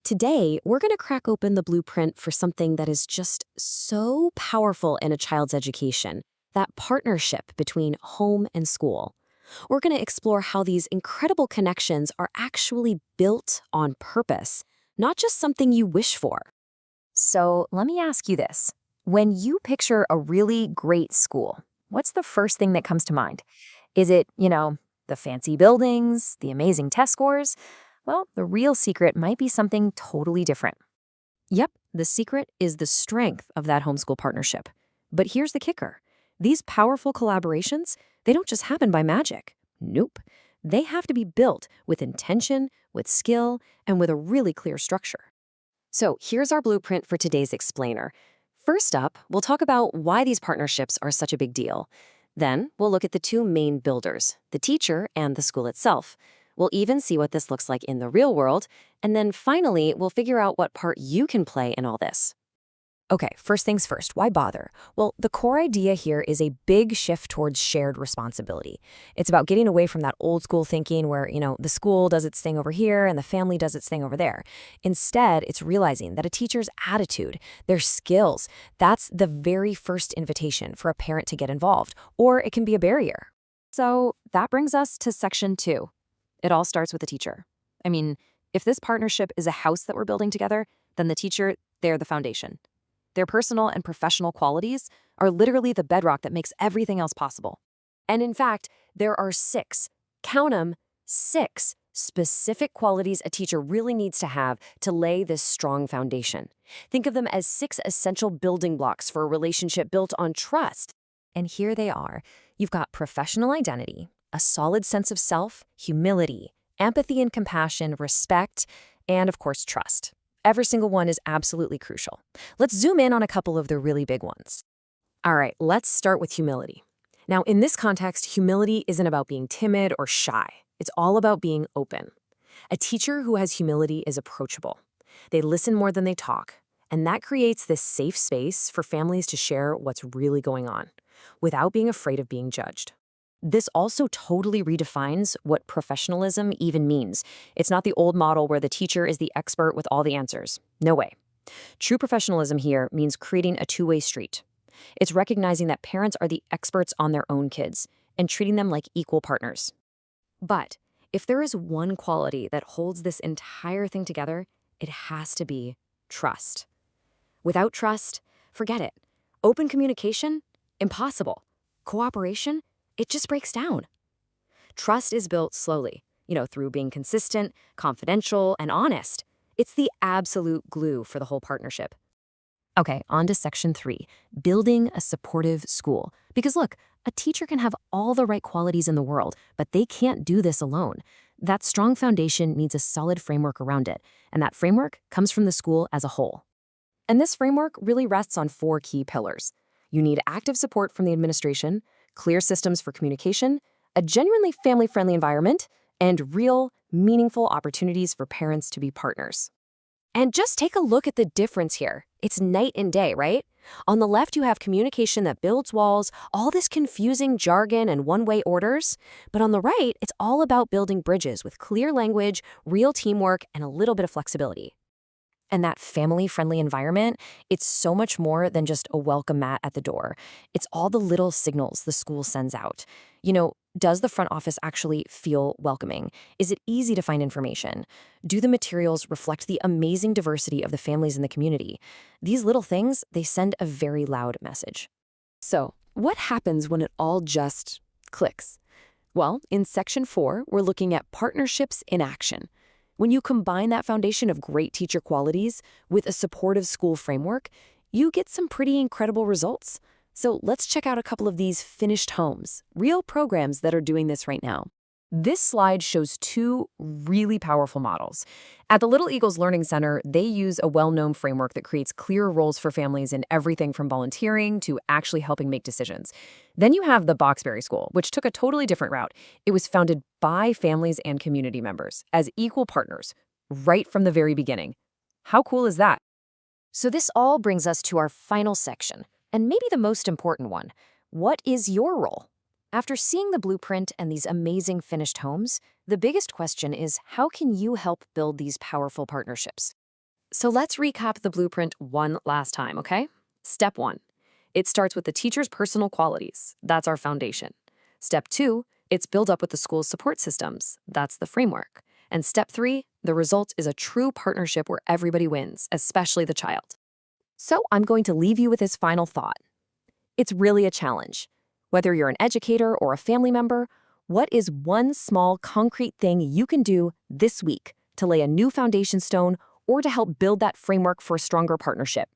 Today, we're going to crack open the blueprint for something that is just so powerful in a child's education, that partnership between home and school. We're going to explore how these incredible connections are actually built on purpose, not just something you wish for. So let me ask you this. When you picture a really great school, what's the first thing that comes to mind? Is it, the fancy buildings, the amazing test scores? Well, the real secret might be something totally different. Yep, the secret is the strength of that homeschool partnership. But here's the kicker. These powerful collaborations, they don't just happen by magic. Nope. They have to be built with intention, with skill, and with a really clear structure. So here's our blueprint for today's explainer. First up, we'll talk about why these partnerships are such a big deal. Then we'll look at the two main builders, the teacher and the school itself. We'll even see what this looks like in the real world. And then finally, we'll figure out what part you can play in all this. Okay, first things first, why bother? Well, the core idea here is a big shift towards shared responsibility. It's about getting away from that old school thinking where, the school does its thing over here and the family does its thing over there. Instead, it's realizing that a teacher's attitude, their skills, that's the very first invitation for a parent to get involved, or it can be a barrier. So that brings us to section 2. It all starts with the teacher. I mean, if this partnership is a house that we're building together, then the teacher, they're the foundation. Their personal and professional qualities are literally the bedrock that makes everything else possible. And in fact, there are 6, count them, 6 specific qualities a teacher really needs to have to lay this strong foundation. Think of them as 6 essential building blocks for a relationship built on trust. And here they are. You've got professional identity, a solid sense of self, humility, empathy and compassion, respect, and of course, trust. Every single one is absolutely crucial. Let's zoom in on a couple of the really big ones. All right, let's start with humility. Now, in this context, humility isn't about being timid or shy. It's all about being open. A teacher who has humility is approachable. They listen more than they talk, and that creates this safe space for families to share what's really going on without being afraid of being judged. This also totally redefines what professionalism even means. It's not the old model where the teacher is the expert with all the answers. No way. True professionalism here means creating a two-way street. It's recognizing that parents are the experts on their own kids and treating them like equal partners. But if there is one quality that holds this entire thing together, it has to be trust. Without trust, forget it. Open communication? Impossible. Cooperation? It just breaks down. Trust is built slowly, through being consistent, confidential, and honest. It's the absolute glue for the whole partnership. Okay, on to section 3, building a supportive school. Because look, a teacher can have all the right qualities in the world, but they can't do this alone. That strong foundation needs a solid framework around it, and that framework comes from the school as a whole. And this framework really rests on 4 key pillars. You need active support from the administration, clear systems for communication, a genuinely family-friendly environment, and real, meaningful opportunities for parents to be partners. And just take a look at the difference here. It's night and day, right? On the left, you have communication that builds walls, all this confusing jargon and one-way orders. But on the right, it's all about building bridges with clear language, real teamwork, and a little bit of flexibility. And that family-friendly environment, it's so much more than just a welcome mat at the door. It's all the little signals the school sends out. Does the front office actually feel welcoming? Is it easy to find information? Do the materials reflect the amazing diversity of the families in the community? These little things, they send a very loud message. So, what happens when it all just clicks? Well, in section 4, we're looking at partnerships in action. When you combine that foundation of great teacher qualities with a supportive school framework, you get some pretty incredible results. So let's check out a couple of these finished homes, real programs that are doing this right now. This slide shows 2 really powerful models. At the Little Eagles Learning Center, they use a well-known framework that creates clear roles for families in everything from volunteering to actually helping make decisions. Then you have the Boxberry School, which took a totally different route. It was founded by families and community members as equal partners, right from the very beginning. How cool is that? So this all brings us to our final section, and maybe the most important one. What is your role? After seeing the blueprint and these amazing finished homes, the biggest question is, how can you help build these powerful partnerships? So let's recap the blueprint one last time, okay? Step 1. It starts with the teacher's personal qualities. That's our foundation. Step 2, it's built up with the school's support systems. That's the framework. And step 3, the result is a true partnership where everybody wins, especially the child. So I'm going to leave you with this final thought. It's really a challenge. Whether you're an educator or a family member, what is one small, concrete thing you can do this week to lay a new foundation stone or to help build that framework for a stronger partnership?